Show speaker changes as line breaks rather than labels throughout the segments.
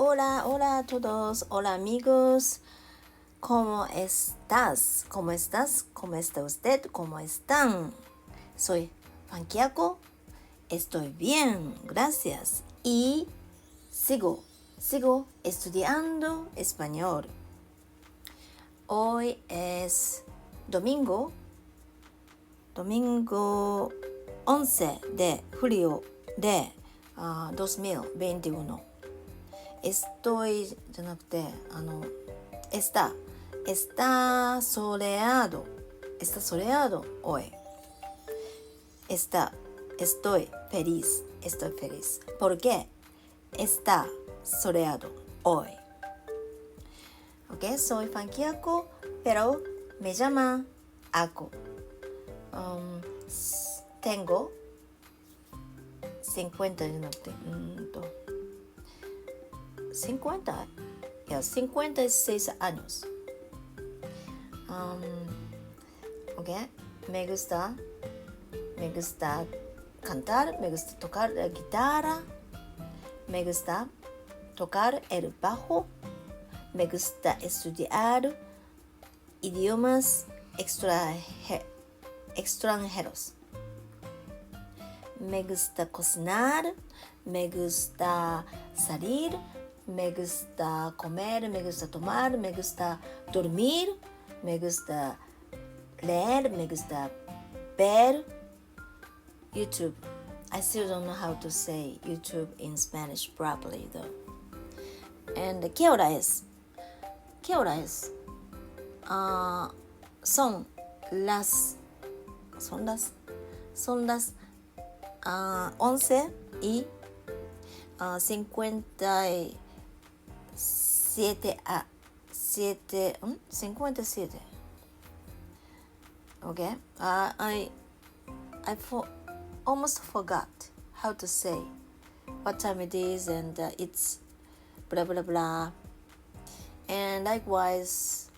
Hola, hola a todos. Hola amigos. ¿Cómo estás? ¿Cómo estás? ¿Cómo está usted? ¿Cómo están? Soy Funky Aco. Estoy bien, gracias. Y sigo estudiando español. Hoy es domingo 11 de julio de 2021. Estoy じゃなくてestá soleado hoy. Estoy feliz. ¿Por qué está soleado hoy? Ok, soy Funky Aco, pero me llama Aco. Tengo 50 じゃなくて56 años. Okay. Me gusta cantar, me gusta tocar la guitarra, me gusta tocar el bajo, me gusta estudiar idiomas extranjeros. Me gusta cocinar, me gusta salir, me gusta comer, me gusta tomar, me gusta dormir, me gusta leer, me gusta ver YouTube. I still don't know how to say YouTube in Spanish properly though. And ¿qué hora es? Son las 11 y 57 57. Okay, I almost forgot how to say what time it is, and it's blah blah blah. And likewise,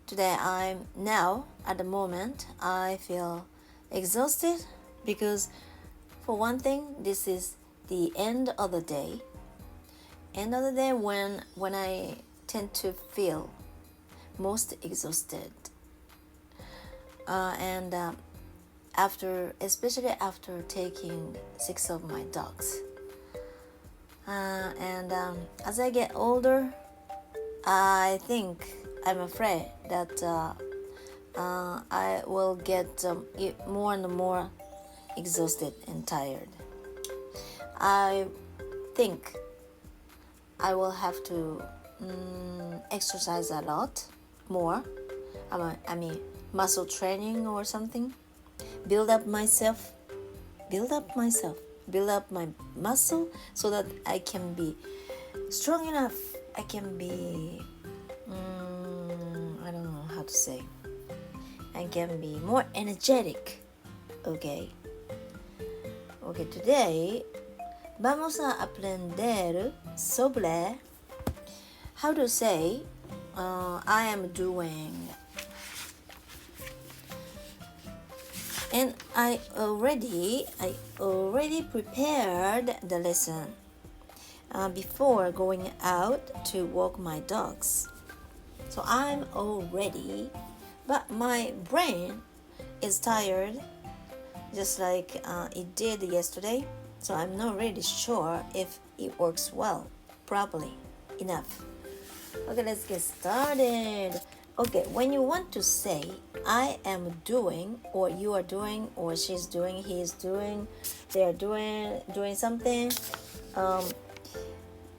today at the moment I feel exhausted because for one thing, this is the end of the day when I tend to feel most exhausted, and especially after taking 6 of my dogs, and as I get older, I'm afraid that I will get more and more exhausted and tired. I think I will have to exercise a lot more. I mean muscle training or something. Build up my muscle so that I can be strong enough. I can be I don't know how to say. I can be more energetic. Okay, today vamos a aprender sobre how to say I am doing. And I already prepared the lesson before going out to walk my dogs. So I'm all ready, but my brain is tired, just like it did yesterday. So I'm not really sure if it works properly enough. Okay, let's get started. Okay, when you want to say I am doing, or you are doing, or she's doing, he is doing, they are doing something,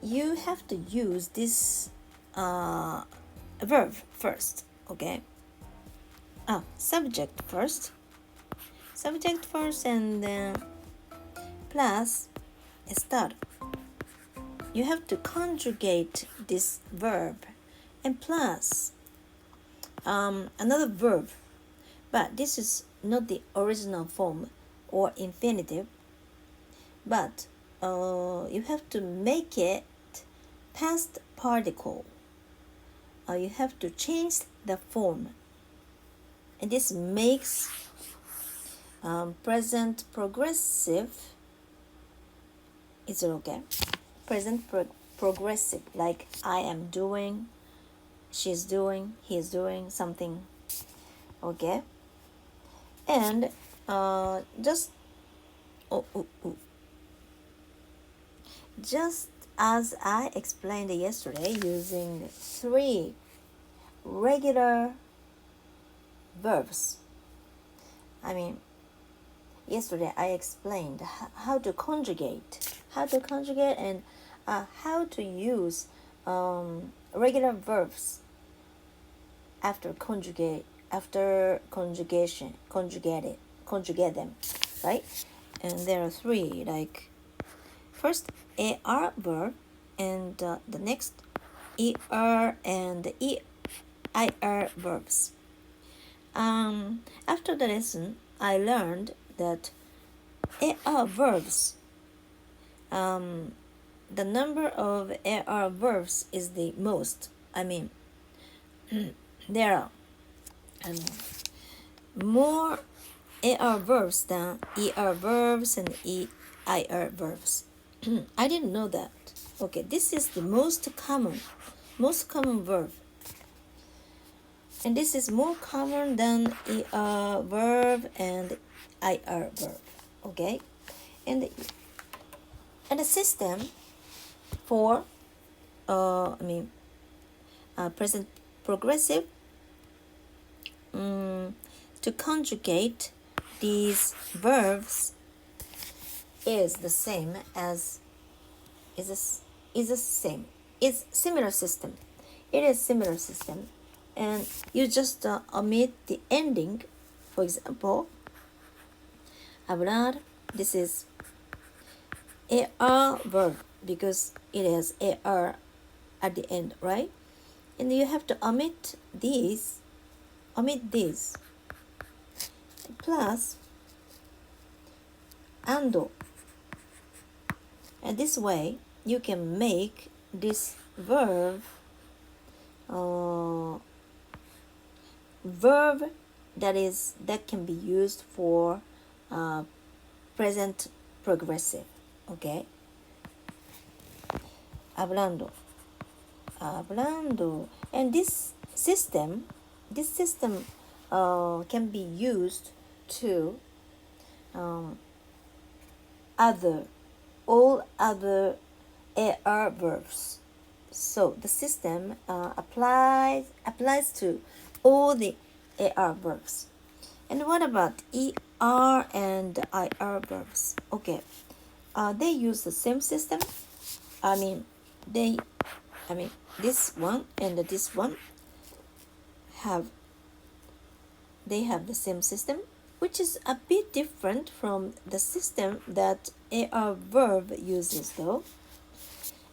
you have to use this verb first. Okay. Subject first, and then plus estar. You have to conjugate this verb and plus another verb, but this is not the original form or infinitive, but you have to make it past particle. You have to change the form, and this makes present progressive. Is it okay? Present progressive, like I am doing, she's doing, he's doing something. Okay, and just as I explained yesterday, using 3 regular verbs. I mean, yesterday I explained how to conjugate and how to use regular verbs after conjugate them, right? And there are 3, like first AR verb, and the next ER and EIR verbs. After the lesson, I learned that AR verbs, the number of AR verbs is the most. I mean, there are more AR verbs than ER verbs and EIR verbs. I didn't know that. Okay, this is the most common verb. And this is more common than ER verb and IR verb. Okay? And the system for present progressive, to conjugate these verbs is the same as is similar system. It is similar system, and you just omit the ending. For example, hablar. This is AR verb because it has AR at the end, right? And you have to omit these. Plus ando. And this way you can make this verb that can be used for present progressive. Okay, hablando, and this system can be used to all other AR verbs. So the system applies to all the AR verbs. And what about ER and IR verbs? Okay, they use the same system. This one and this one have the same system, which is a bit different from the system that AR verb uses though.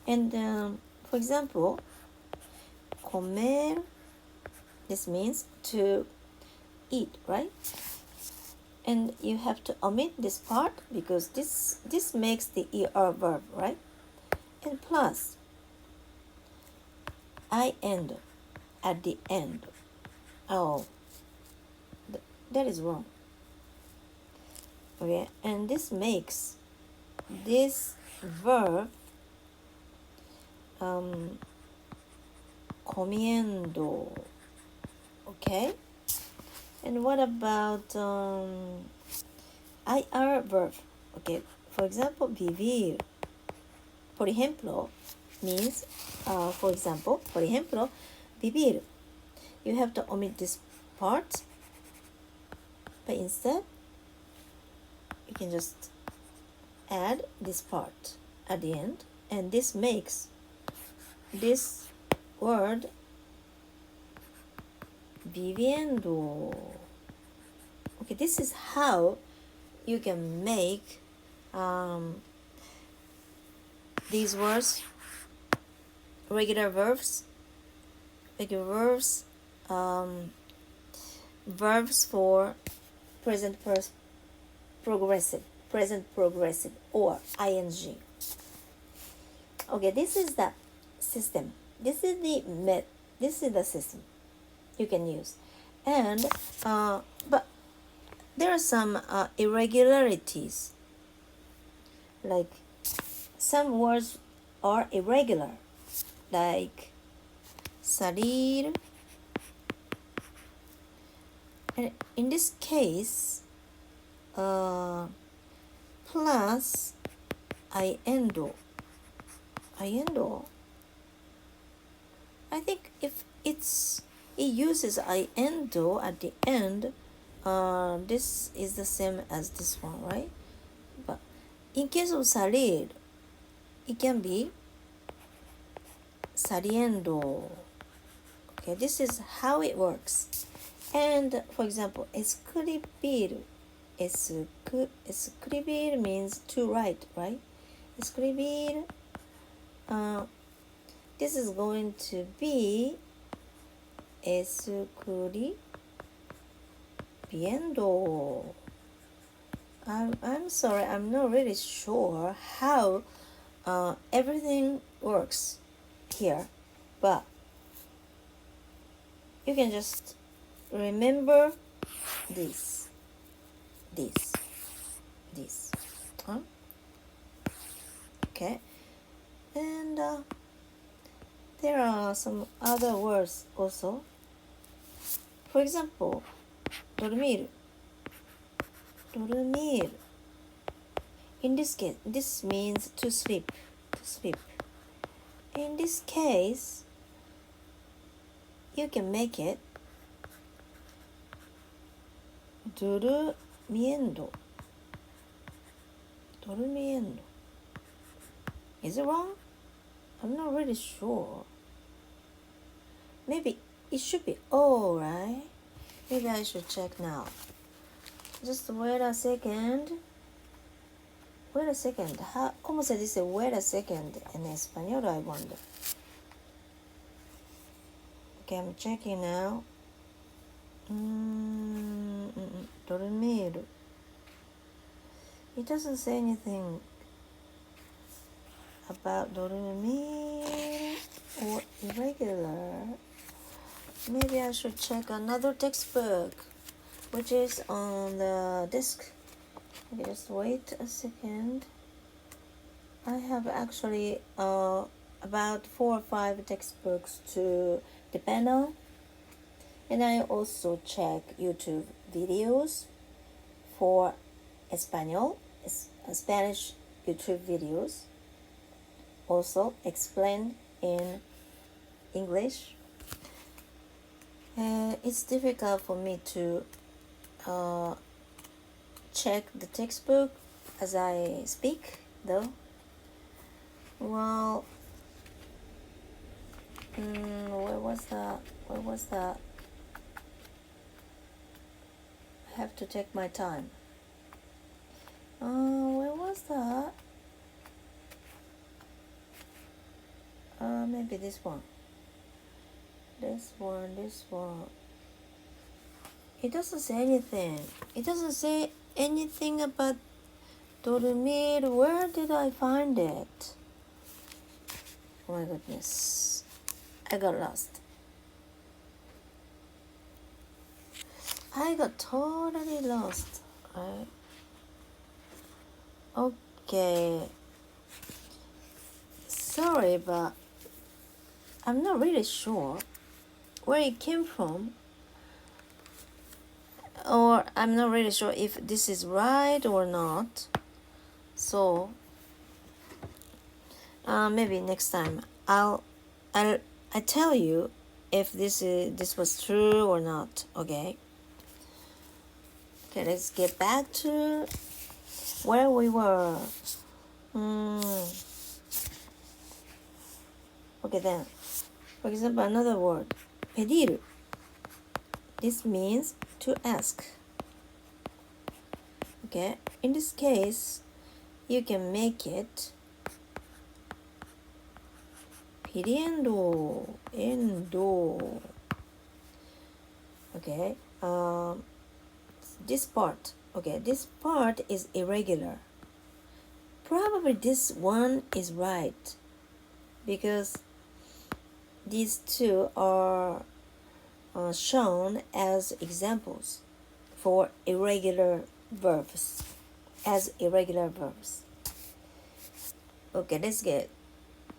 And for example, comer, this means to eat, right? And you have to omit this part because this makes the ER verb, right? And plus IN at the end. Oh, that is wrong. Okay, and this makes this verb comiendo. Okay, and what about IR verb? Okay, for example, vivir. Por ejemplo means for example, vivir. You have to omit this part, but instead you can just add this part at the end, and this makes this word viviendo. Okay, this is how you can make these words regular verbs, verbs for present progressive or ing. Okay, this is the system. This is the system you can use. And but there are some irregularities, like some words are irregular, like salir. And in this case, plus iendo. I think if it uses iendo at the end, this is the same as this one, right? But in case of salir, it can be saliendo. Okay, this is how it works. And for example, escribir. Escribir means to write, right? Escribir. This is going to be escribiendo. I'm sorry, I'm not really sure how everything works here, but you can just remember this. Huh? Okay, and there are some other words also. For example, dormir. In this case, this means to sleep. In this case, you can make it durmiendo. Is it wrong? I'm not really sure. Maybe it should be all right. Maybe I should check now. Just wait a second. ¿Cómo se dice wait a second en español, I wonder? Okay, I'm checking now. Dormir. It doesn't say anything about dormir or irregular. Maybe I should check another textbook, which is on the desk. Okay, just wait a second. I have actually about 4 or 5 textbooks to depend on. And I also check YouTube videos for Spanish YouTube videos. Also explained in English. It's difficult for me to check the textbook as I speak, though. Well, where was that? I have to take my time. Where was that? Maybe this one. This one. It doesn't say anything. It doesn't say anything about dormir. Where did I find it? Oh my goodness. I got lost. I got totally lost. Right? Okay. Sorry, but I'm not really sure where it came from, or I'm not really sure if this is right or not. So maybe next time I tell you if this was true or not. Okay, let's get back to where we were. Okay, then, for example, another word, pedir. This means to ask. Okay, in this case, you can make it pidiendo. Okay, this part is irregular. Probably this one is right, because these two are shown as examples for irregular verbs. Okay, let's get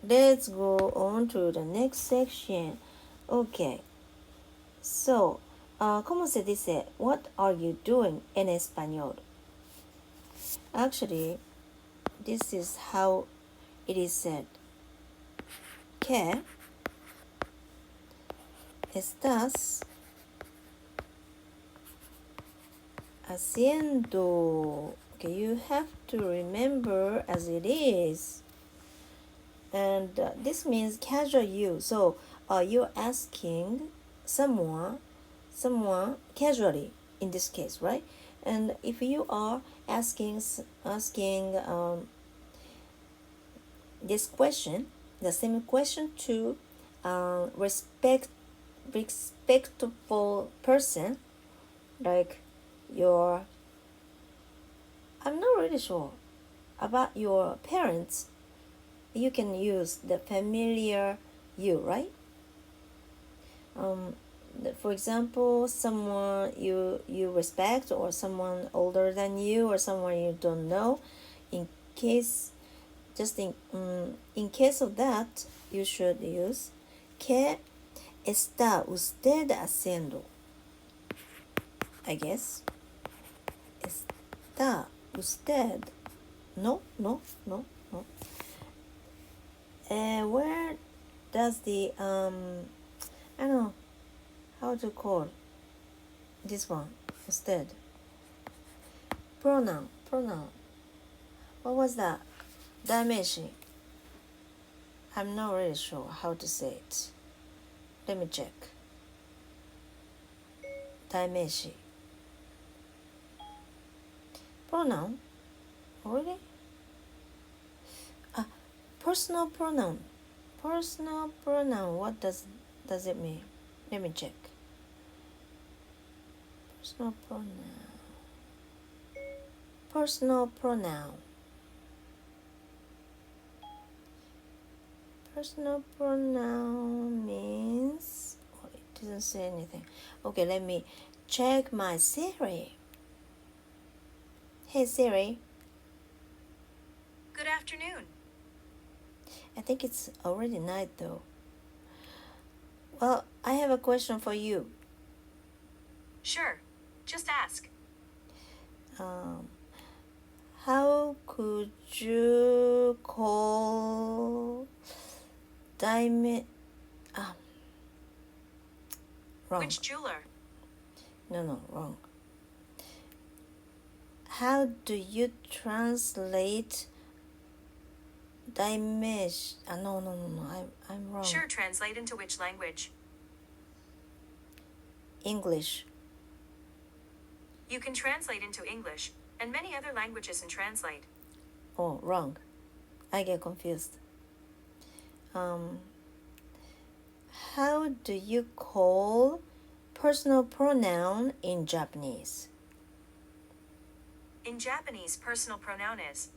let's go on to the next section. Okay. So, ¿cómo se dice? What are you doing en español? Actually, this is how it is said. ¿Qué estás haciendo? Okay, you have to remember as it is. And this means casual you. So you're asking someone casually in this case, right? And if you are asking this question, the same question to respectful person, like I'm not really sure about your parents, you can use the familiar you, right? For example, someone you respect, or someone older than you, or someone you don't know. In case of that, you should use ¿Qué está usted haciendo? I guess. Está usted. No. Where does the I don't know how to call this one usted? Pronoun. What was that? 代名詞. I'm not really sure how to say it. Let me check. 代名詞. Pronoun? Really? Personal pronoun. What does it mean? Let me check. Personal pronoun. Personal pronoun means... Oh, it doesn't say anything. Okay, let me check my Siri. Hey Siri.
Good afternoon.
I think it's already night though. Well, I have a question for you.
Sure, just ask.
How could you call wrong.
Which jeweler?
No, wrong. How do you translate dimension? No, I'm wrong.
Sure, translate into which language?
English.
You can translate into English and many other languages and translate.
Oh, wrong. I get confused. How do you call personal pronoun in Japanese?
In Japanese, personal pronoun is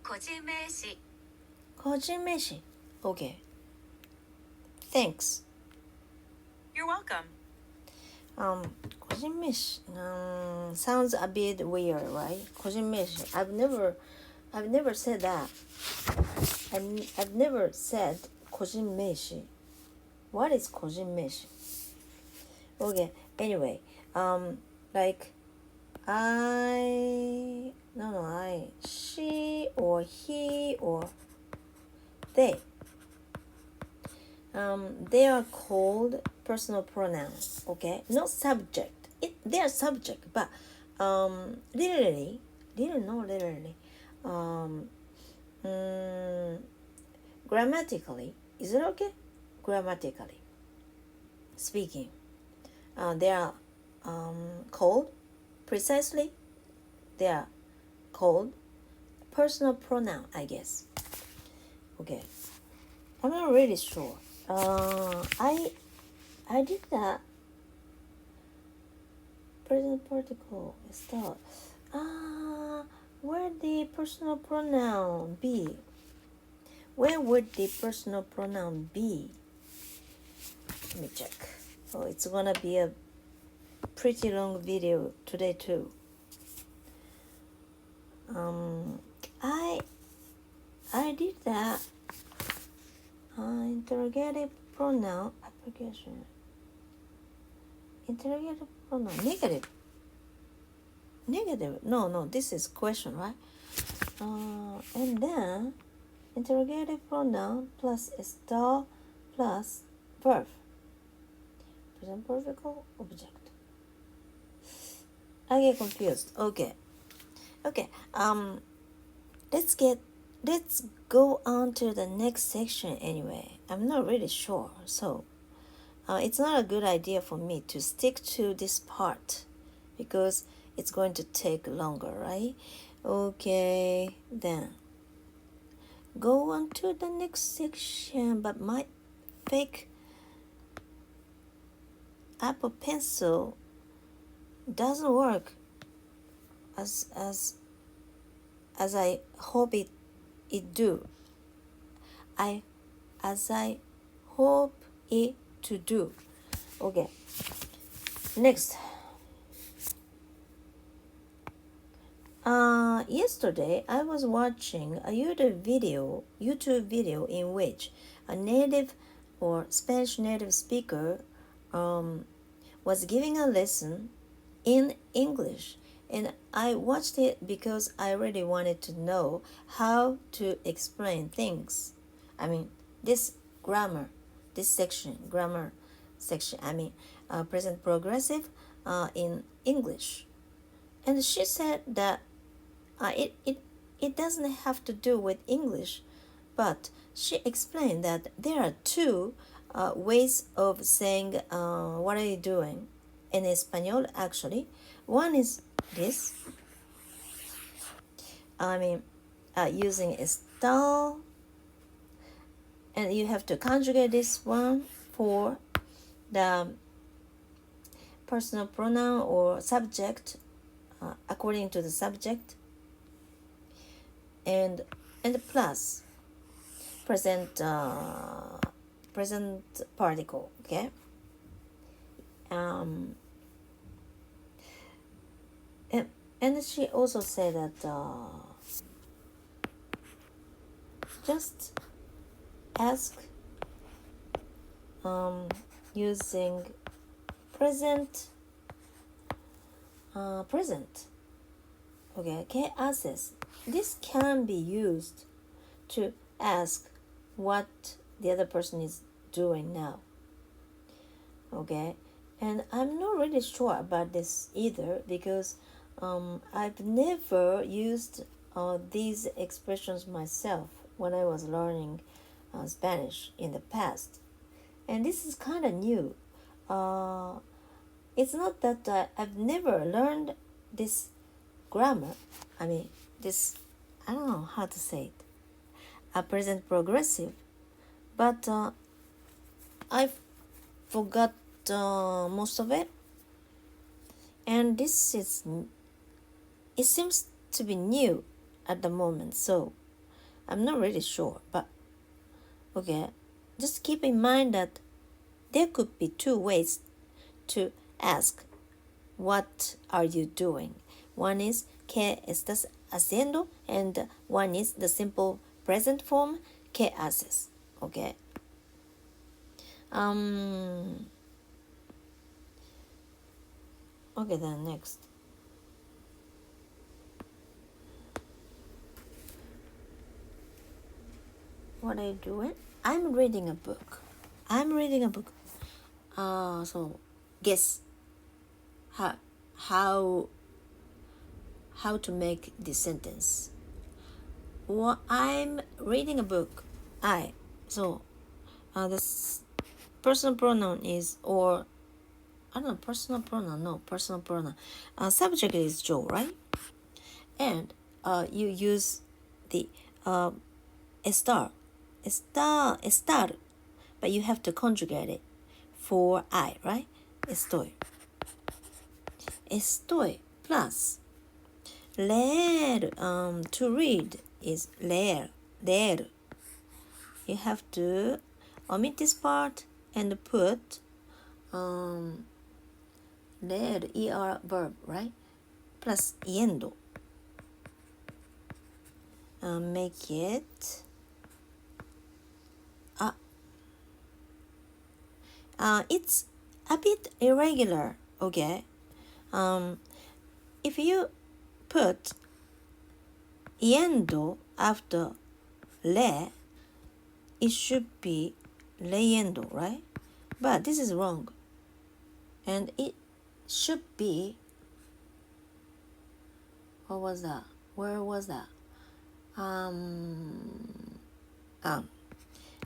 個人名詞.
個人名詞. Okay. Thanks.
You're welcome.
個人名詞 sounds a bit weird, right? 個人名詞. I've never said that. I've never said 個人名詞. What is 個人名詞? Okay. Anyway, like she or he or they. They are called personal pronouns, okay? Not subject. They are subject, but literally, grammatically, is it okay? Grammatically speaking, they are called precisely. They are called personal pronoun, I guess. Okay, I'm not really sure. I did that present particle start. Where the personal pronoun be? Where would the personal pronoun be? Let me check. Oh, it's gonna be a pretty long video today too. I did that interrogative pronoun application. Interrogative pronoun negative. No, this is question, right? And then interrogative pronoun plus a star plus verb. Present perfect object. I get confused. Okay. Let's go on to the next section anyway. I'm not really sure, so it's not a good idea for me to stick to this part because it's going to take longer, right? Okay, then go on to the next section, but my fake Apple Pencil doesn't work as I hope it do. As I hope it to do. Okay. Next. Yesterday I was watching a YouTube video in which a native or Spanish native speaker was giving a lesson in English, and I watched it because I really wanted to know how to explain things. I mean, this grammar section, present progressive in English. And she said that it doesn't have to do with English, but she explained that there are two ways of saying what are you doing in Espanol actually. One is this, using estar, and you have to conjugate this one for the personal pronoun or subject according to the subject, and plus present particle. Okay. And she also said that just ask using present. Okay, ¿qué haces? This can be used to ask what the other person is doing now. Okay, and I'm not really sure about this either because I've never used these expressions myself when I was learning Spanish in the past, and this is kind of new. It's not that I've never learned this grammar. I don't know how to say it. Present progressive, but I forgot most of it, and it seems to be new at the moment, so I'm not really sure. But okay, just keep in mind that there could be two ways to ask what are you doing. One is ¿qué estás haciendo? And one is the simple present form ¿qué haces? Okay. Okay, then next. What are you doing? I'm reading a book. So guess how to make this sentence. Well, I'm reading a book. This personal pronoun is, or I don't know, personal pronoun. Subject is Joe, right? And you use the estar, but you have to conjugate it for I, right? Estoy plus leer, to read is leer. You have to omit this part and put leer, er verb, right? Plus yendo. Make it it's a bit irregular, okay? If you put yendo after le, it should be leyendo, right? But this is wrong. And it should be, what was that? Where was that?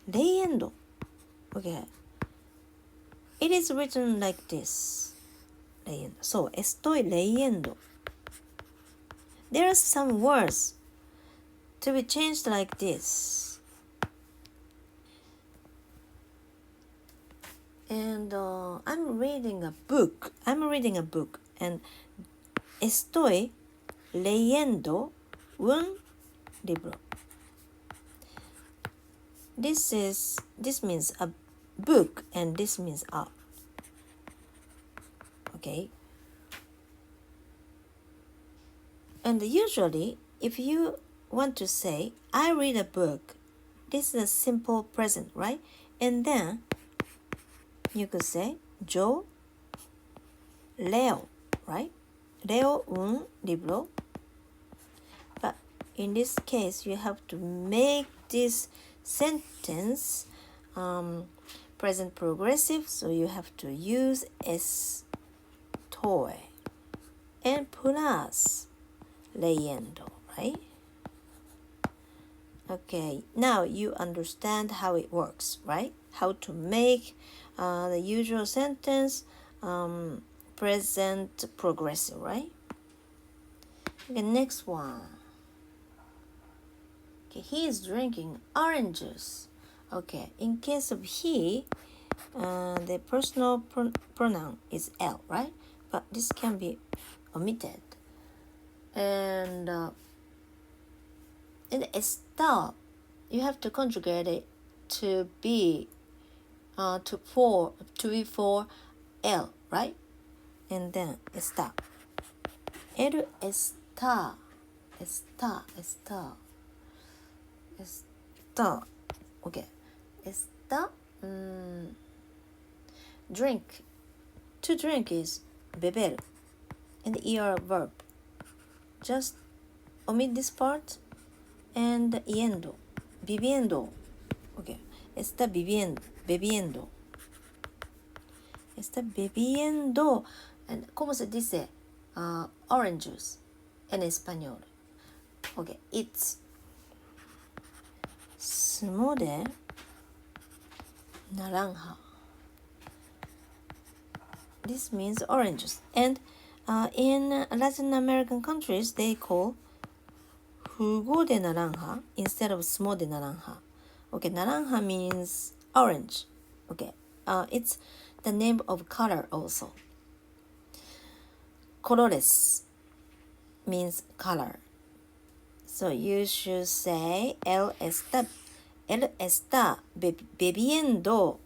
Leyendo. Okay. It is written like this. Leyendo. So, estoy leyendo. There are some words to be changed like this. And I'm reading a book. And estoy leyendo un libro. This means a book, and this means a. Okay. And usually, if you want to say, I read a book, this is a simple present, right? And then you could say, yo leo, right? Leo un libro. But in this case, you have to make this sentence present progressive, so you have to use estoy and plus leyendo, right? Okay, now you understand how it works, right? How to make the usual sentence present progressive, right? Okay, next one. Okay, he is drinking orange juice. Okay, in case of he, the personal pronoun is L, right? But this can be omitted. And está, you have to conjugate it to be for L, right? And then está. El está. Okay. Está. Drink. To drink is beber. And the ER verb. Just omit this part and yendo. Viviendo. Okay. Está bebiendo. Está bebiendo. And ¿cómo se dice orange juice en español? Okay, it's zumo de naranja. This means orange juice. And in Latin American countries, they call jugo de naranja instead of zumo de naranja. Okay, naranja means orange. Okay, it's the name of color also. Colores means color. So you should say él está bebiendo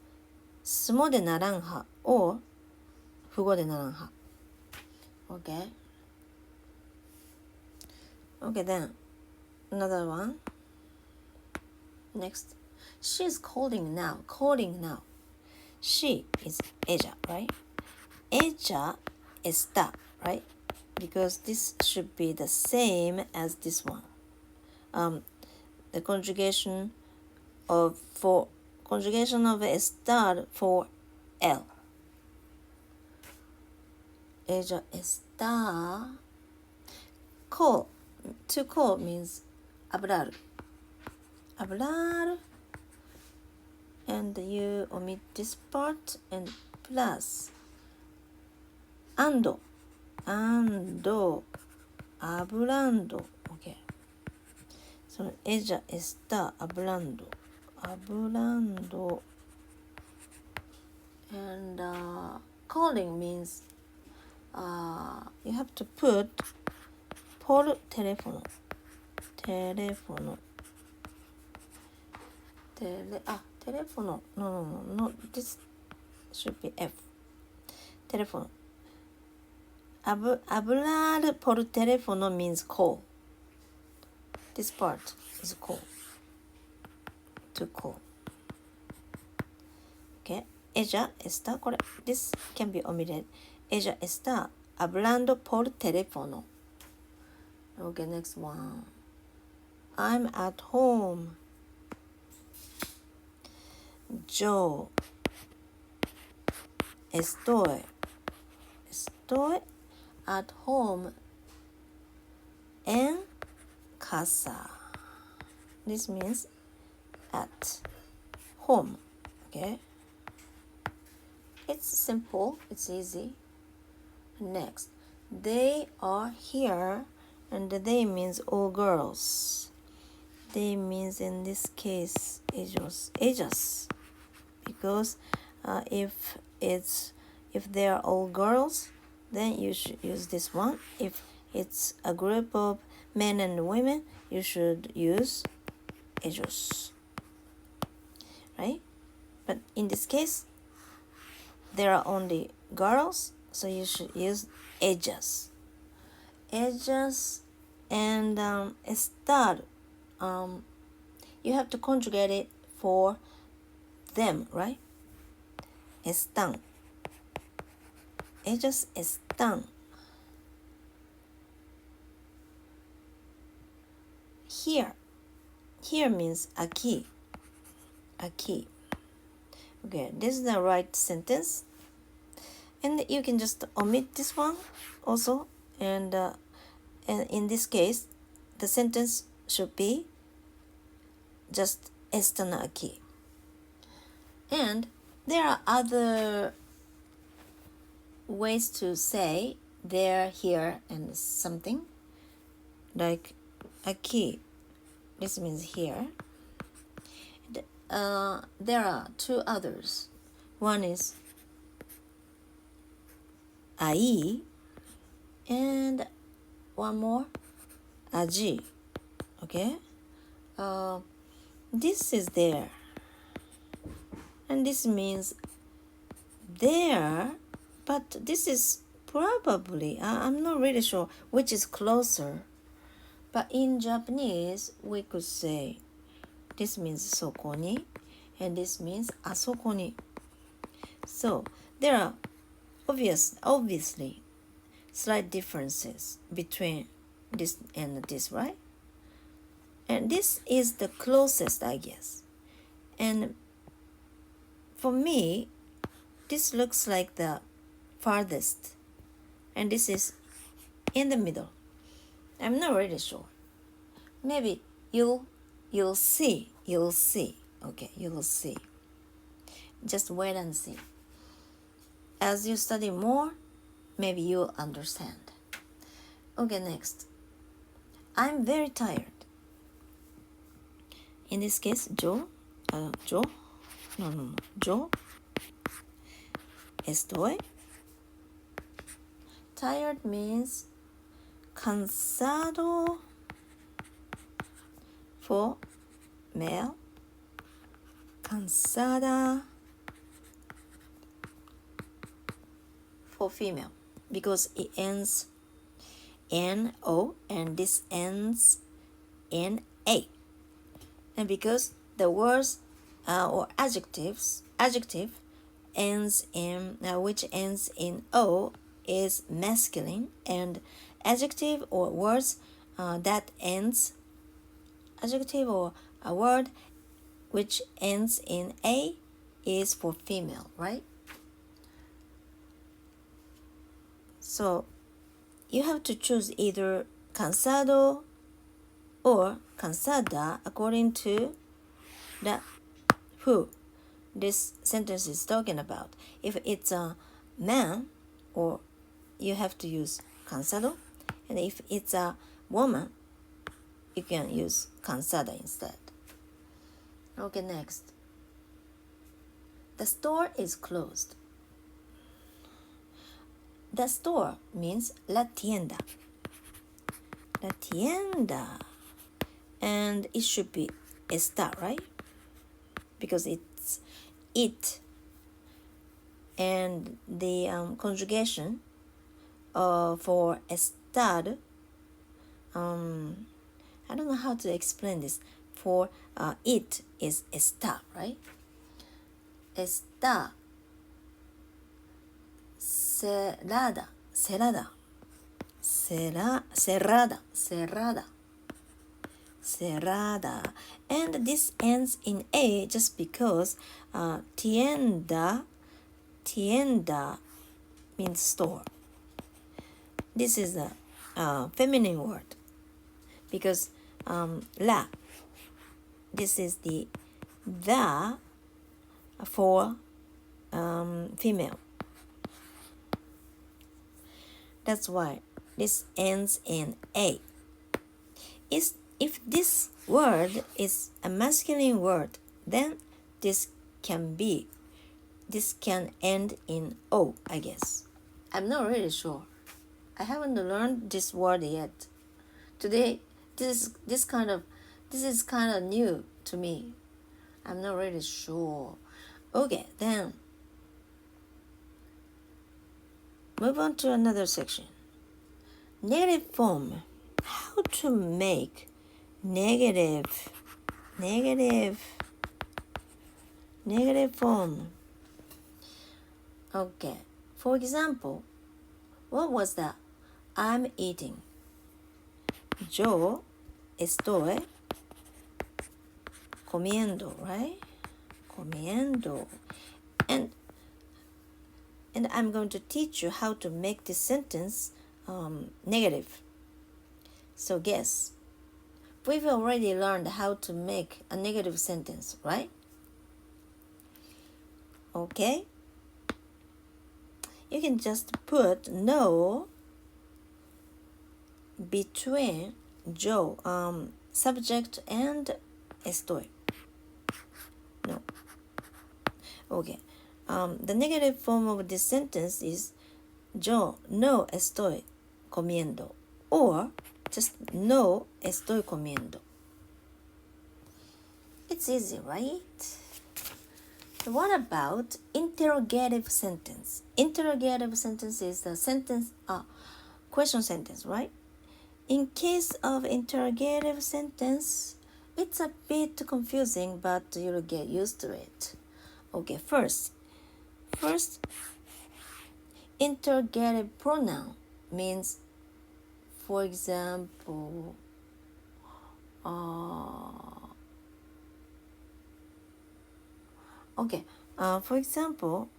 zumo de naranja or jugo de naranja. Okay. Okay, then another one. Next. She's calling now. She is ella, right? Ella está, right? Because this should be the same as this one. The conjugation of estar for L. Ella está. Call. To call means hablar. And you omit this part and plus ando, hablando. Okay. So ella está hablando. And calling means you have to put por teléfono. Teléfono. No. This should be F. Teléfono. Hablar por teléfono means call. This part is call. To call. Okay. Ella está, これ This can be omitted. Ella está hablando por teléfono. Okay, next one. I'm at home. Yo estoy at home en casa. This means at home. Okay, it's simple, it's easy. Next, they are here, and they means all girls. They means in this case ellos, because if they are all girls, then you should use this one. If it's a group of men and women, you should use ellos, right? But in this case, there are only girls, so you should use ellas. Ellas and estar. You have to conjugate it for them, right? Están. Ellos están. Here. Here means aquí. Aquí. Okay, this is the right sentence. And you can just omit this one also. And in this case, the sentence should be just están aquí. And there are other ways to say they're here and something, like aquí. This means here. There are two others. One is ahí, and one more, allí. Okay? This is there. And this means there, but this is probably, I'm not really sure which is closer. But in Japanese, we could say, this means そこに, and this means あそこに. So, there are obviously slight differences between this and this, right? And this is the closest, I guess. And for me, this looks like the farthest. And this is in the middle. I'm not really sure. Maybe you'll see. Okay, you will see. Just wait and see. As you study more, maybe you'll understand. Okay, next. I'm very tired. In this case, yo estoy. Tired means cansado for male, cansada for female, because it ends N-O and this ends in A. And because the words or adjective ends in which ends in O is masculine, and adjective or words that ends adjective or a word which ends in A is for female, right? So you have to choose either cansado or cansada according to the who this sentence is talking about. If it's a man, or you have to use cansado, and if it's a woman, you can use cansada instead. Okay, next. The store is closed. The store means la tienda. La tienda. And it should be está, right? Because it's it. And the conjugation for estar, I don't know how to explain this. For it is está, right? Está cerrada, cerrada, cerrada, cerrada, cerrada. And this ends in A just because tienda means store. This is a feminine word because la, this is the for female. That's why this ends in A. If this word is a masculine word, then this can end in O, I guess. I'm not really sure. I haven't learned this word yet. Today, this is kind of new to me. I'm not really sure. Okay, then move on to another section. Negative form. How to make negative form. Okay, for example, what was that? I'm eating. Yo estoy comiendo, right? Comiendo. And I'm going to teach you how to make this sentence negative. So guess. We've already learned how to make a negative sentence, right? Okay? You can just put no between yo, subject and estoy. No. Okay. The negative form of this sentence is yo no estoy comiendo, or just no estoy comiendo. It's easy, right? So what about interrogative sentence? Interrogative sentence is the sentence, question sentence, right? In case of interrogative sentence, it's a bit confusing, but you'll get used to it. Okay, first, interrogative pronoun means, for example, for example,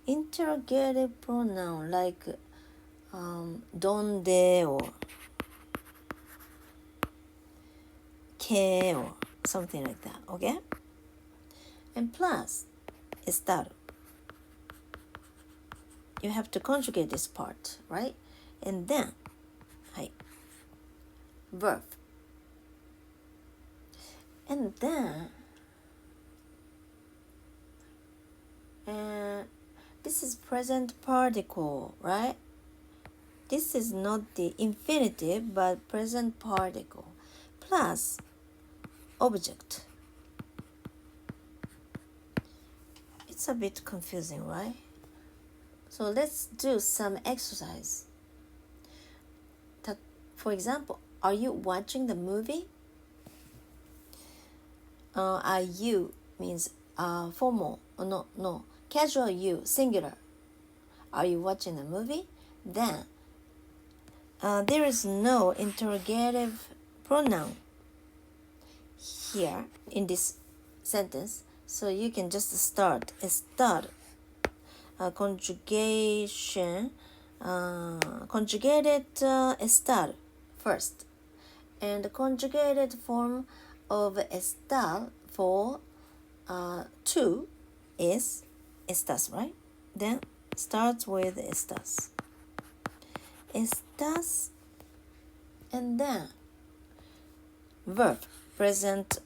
interrogative pronoun like donde or que or something like that, okay? And plus, estar. You have to conjugate this part, right? And then, verb. And then, this is present particle, right? This is not the infinitive, but present particle. Plus, object. It's a bit confusing, right? So let's do some exercise. For example, are you watching the movie? Are you means formal. No. Casual you, singular. Are you watching the movie? Then there is no interrogative pronoun here in this sentence. So you can just start conjugation, conjugated estar first, and the conjugated form of estar for to is estas, right? Then starts with estas, and then verb, present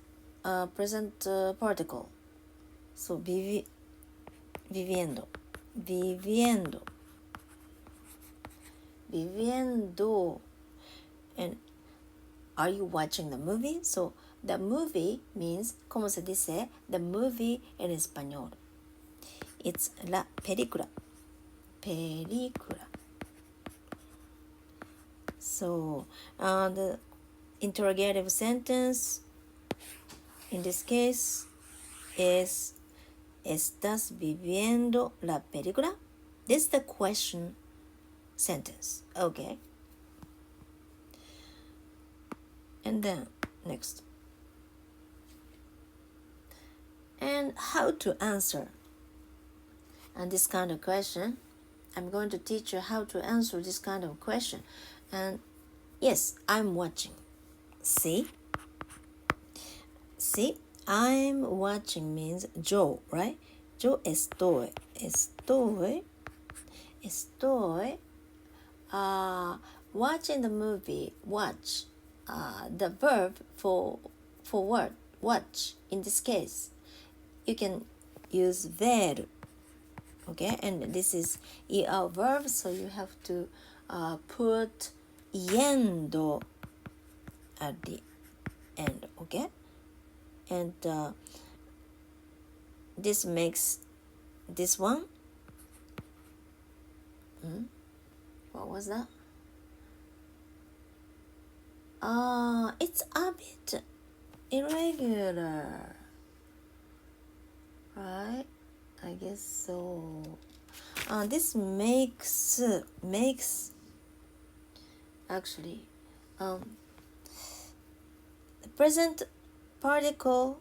particle. So viviendo. And are you watching the movie? So the movie means, ¿cómo se dice? The movie en español. It's la película. So the interrogative sentence in this case is, ¿estás viviendo la película? This is the question sentence. Okay. And then next. And how to answer. And this kind of question, I'm going to teach you how to answer this kind of question. And yes, I'm watching. See, I'm watching means yo, right? Yo estoy watching the movie. Watch, the verb for word watch. In this case, you can use ver. Okay, and this is er verb, so you have to put yendo at the end. Okay, and this makes this one. What was that? It's a bit irregular, right? I guess so. This makes actually the present particle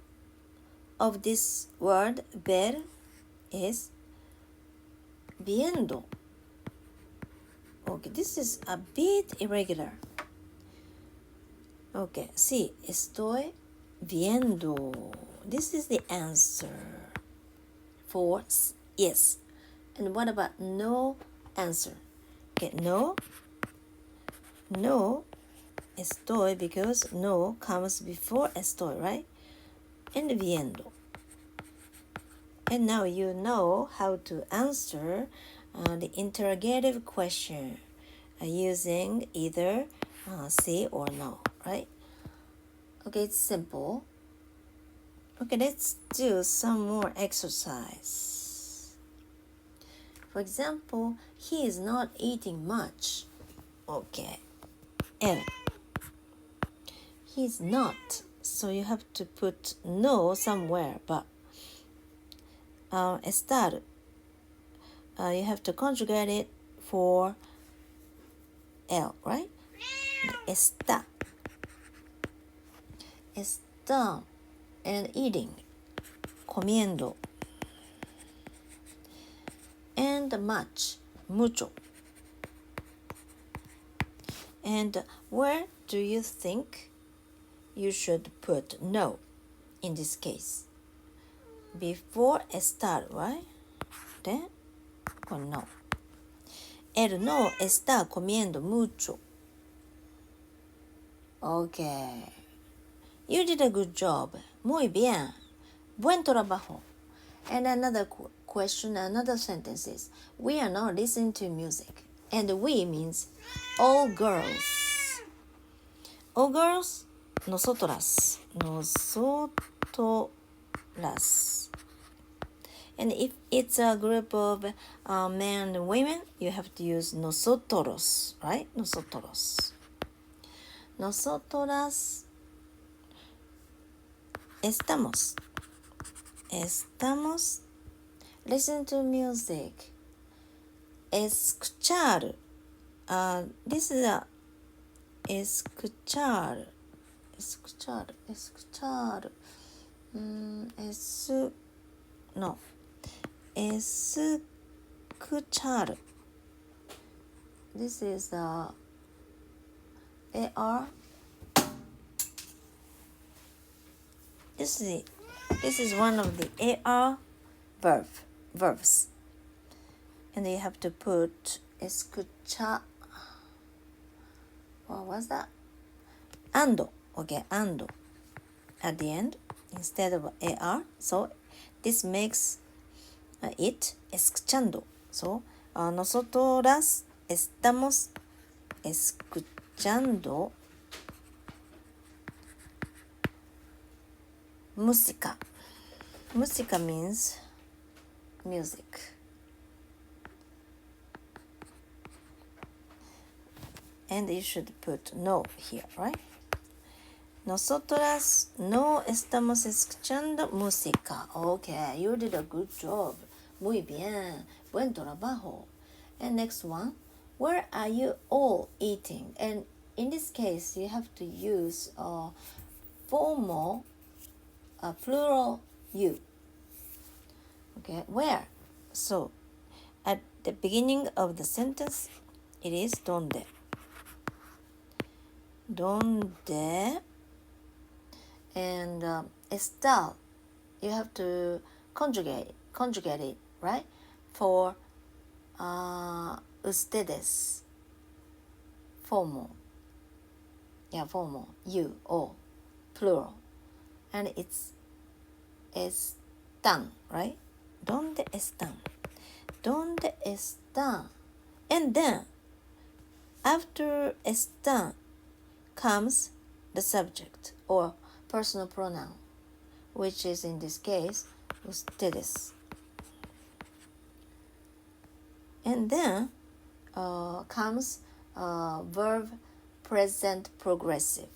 of this word ver is viendo. Okay, this is a bit irregular. Okay, sí, estoy viendo. This is the answer for yes. And what about no answer? Okay, no estoy, because no comes before estoy, right? And viendo. And now you know how to answer the interrogative question using either sí or no, right? Okay, it's simple. Okay, let's do some more exercise. For example, he is not eating much. Okay, and he's not, so you have to put no somewhere, but estar, you have to conjugate it for L, right? Está and eating, comiendo, and much, mucho. And where do you think you should put no in this case? Before estar, right? Then no. Él no está comiendo mucho. Okay. You did a good job. Muy bien. Buen trabajo. And another question, another sentence is, we are not listening to music. And we means all girls. All girls, nosotras. Nosotras. And if it's a group of men and women, you have to use nosotros, right? Nosotros. Nosotras estamos listen to music. Escuchar. This is a escuchar. No. Escuchar. This is AR. This is one of the AR verbs. And you have to put escuchar. What was that? Ando. Okay, ando at the end instead of AR. So this makes it escuchando. So nosotras estamos escuchando música. Música means music. And you should put no here, right? Nosotras no estamos escuchando música. Okay, you did a good job. Muy bien. Buen trabajo. And next one, where are you all eating? And in this case, you have to use formal plural you. Okay, where? So at the beginning of the sentence, it is donde. Donde. And estar, you have to conjugate it, right? For ustedes, formal. Yeah, formal. You, all, plural. And it's están, right? ¿Dónde están? ¿Dónde están? And then, after están comes the subject or personal pronoun, which is in this case, ustedes. And then comes verb present progressive.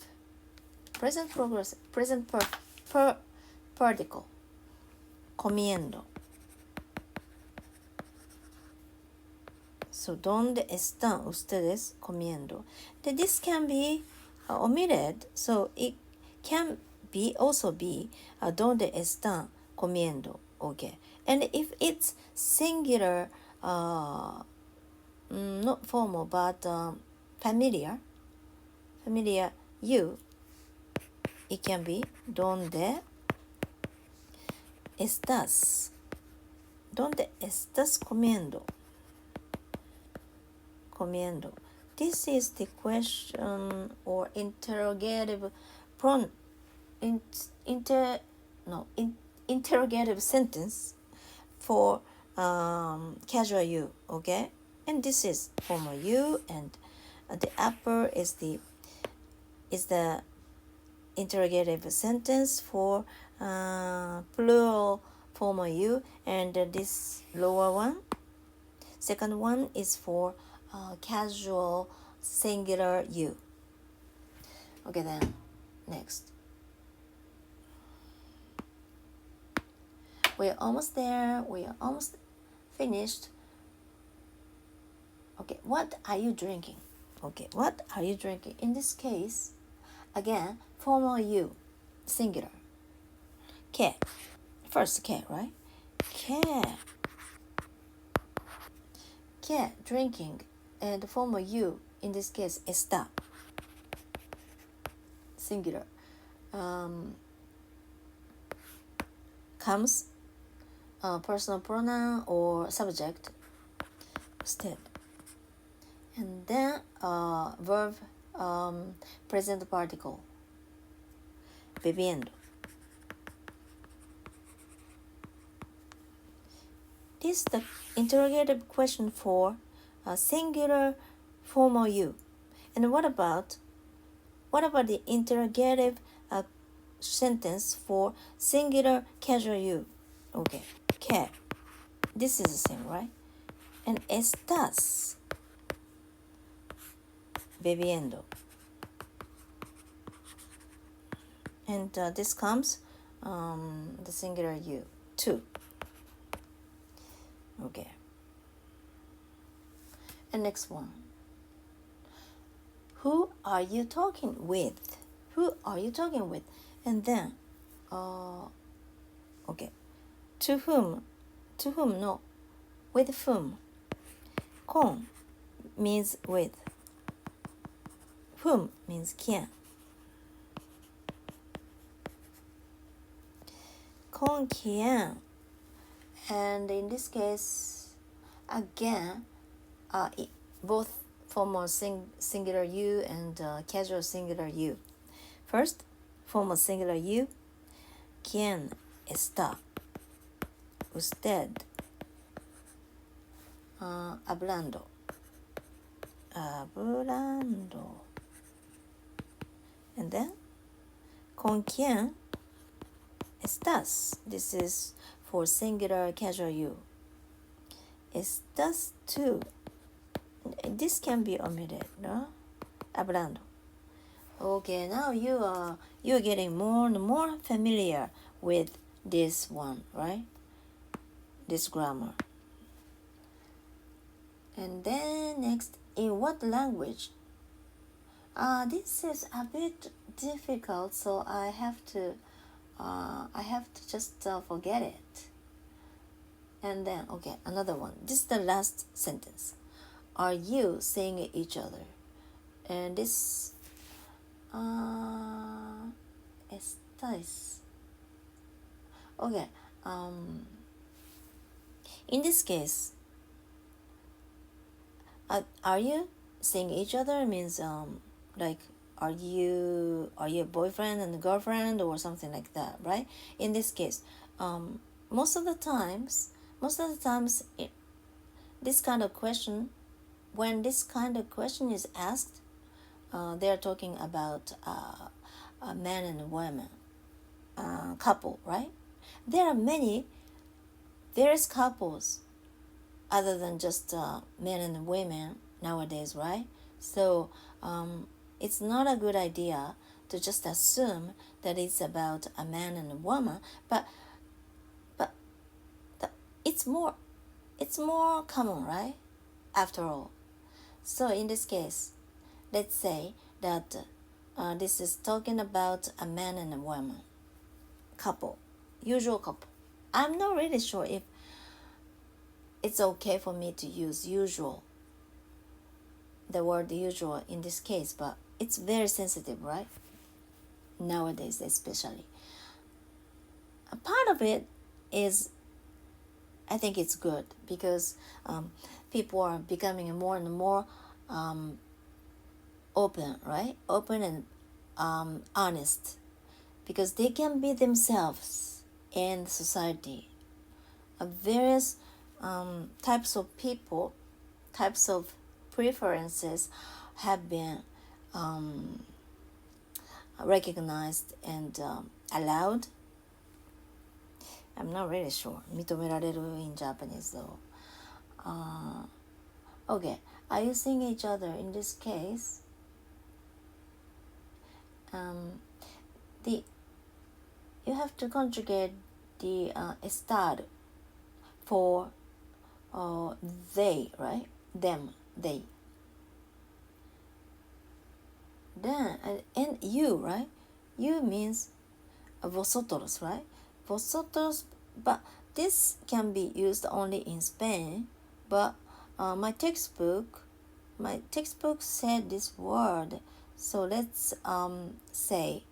Present particle. Comiendo. So, ¿dónde están ustedes comiendo? This can be omitted, so it can also be ¿dónde están comiendo? Okay. And if it's singular, not formal but familiar you, it can be ¿dónde estás? ¿Dónde estás comiendo? Comiendo. This is the question or interrogative interrogative sentence for casual you, okay? And this is formal you, and the upper is the interrogative sentence for plural formal you, and this lower one, second one, is for casual singular you. Okay, then next. We are almost there. We are almost finished. Okay, what are you drinking? Okay, what are you drinking? In this case, again, formal you, singular. Que. First que, right? Que, drinking. And the formal you, in this case, está. Singular. Comes personal pronoun or subject instead. And then verb present particle. Bebiendo. This is the interrogative question for singular formal you. And what about the interrogative sentence for singular casual you? Okay, que. This is the same, right? And estás bebiendo. And this comes the singular you too. Okay. And next one. Who are you talking with? Who are you talking with? And then, okay. To whom? To whom? No. With whom? Con means with. Whom means quién. Con quién. And in this case, again, both formal singular you and casual singular you. First, formal singular you. ¿Quién está usted hablando? And then, ¿con quién estás? This is for singular casual you. Estás tú. This can be omitted, no? Hablando. Okay, now you're getting more and more familiar with this one, right? This grammar. And then next, in what language? This is a bit difficult, so I have to just forget it. And then, okay, another one. This is the last sentence. Are you seeing each other? And this, estáis. Okay, in this case, are you seeing each other means like are you a boyfriend and a girlfriend or something like that, right? In this case, most of the times this kind of question, when this kind of question is asked, they are talking about a man and a woman couple, right? There's couples other than just men and women nowadays, right? So it's not a good idea to just assume that it's about a man and a woman, but it's more common, right? After all. So in this case, let's say that this is talking about a man and a woman couple, usual couple. I'm not really sure if it's okay for me to use usual, the word usual in this case, but it's very sensitive, right? Nowadays especially. A part of it is, I think it's good because people are becoming more and more open, right? Open and honest, because they can be themselves in society. Various types of people, types of preferences have been recognized and allowed. I'm not really sure. 認められる in Japanese though. Okay, are you seeing each other in this case? You have to conjugate the estar for they, right? Them, they. Then and you, right? You means vosotros, right? Vosotros, but this can be used only in Spain. But my textbook said this word, so let's say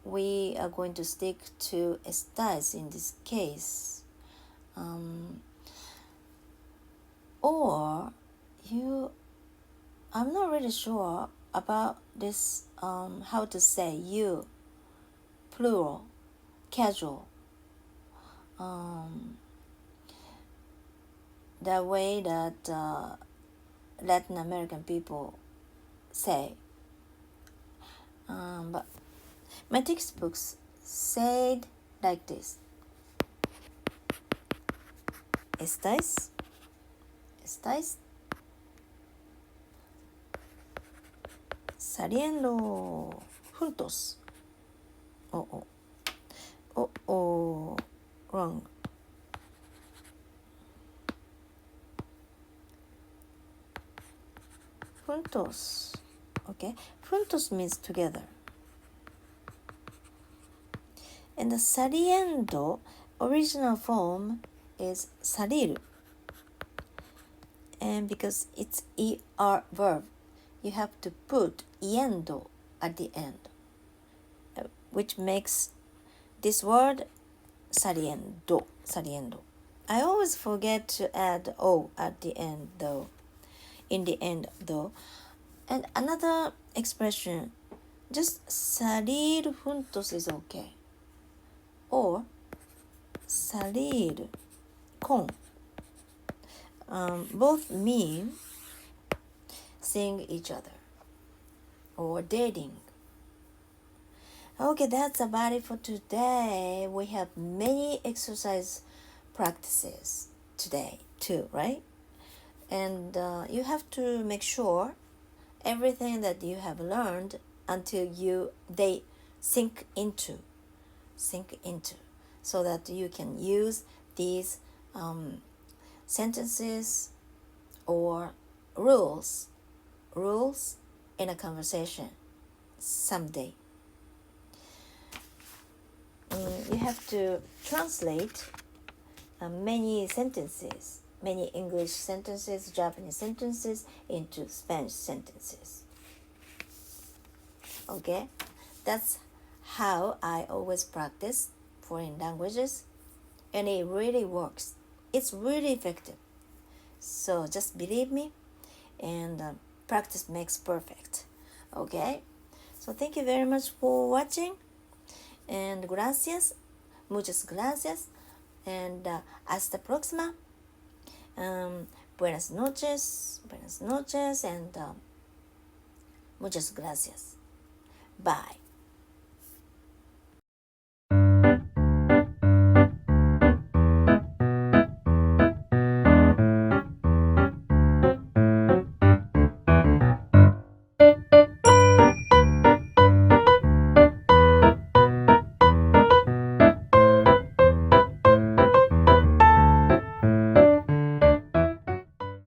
we are going to stick to estáis in this case. Or you, I'm not really sure about this, how to say you, plural, casual, the way that Latin American people say. But my textbooks said like this. ¿Estáis? Saliendo juntos. Wrong. Juntos. Okay. Juntos means together. And the saliendo original form is salir. And because it's ER verb, you have to put yendo at the end, which makes this word saliendo. I always forget to add O at the end though. In the end though. And another expression, just salir juntos is okay. Or salir con. Both mean seeing each other or dating. Okay, that's about it for today. We have many exercise practices today too, right? And you have to make sure everything that you have learned until they sink into, so that you can use these sentences or rules in a conversation someday. You have to translate many English sentences, Japanese sentences into Spanish sentences. Okay, that's how I always practice foreign languages, and it really works. It's really effective. So just believe me, and practice makes perfect. Okay, so thank you very much for watching, and gracias, muchas gracias, and hasta próxima. Buenas noches, and muchas gracias. Bye.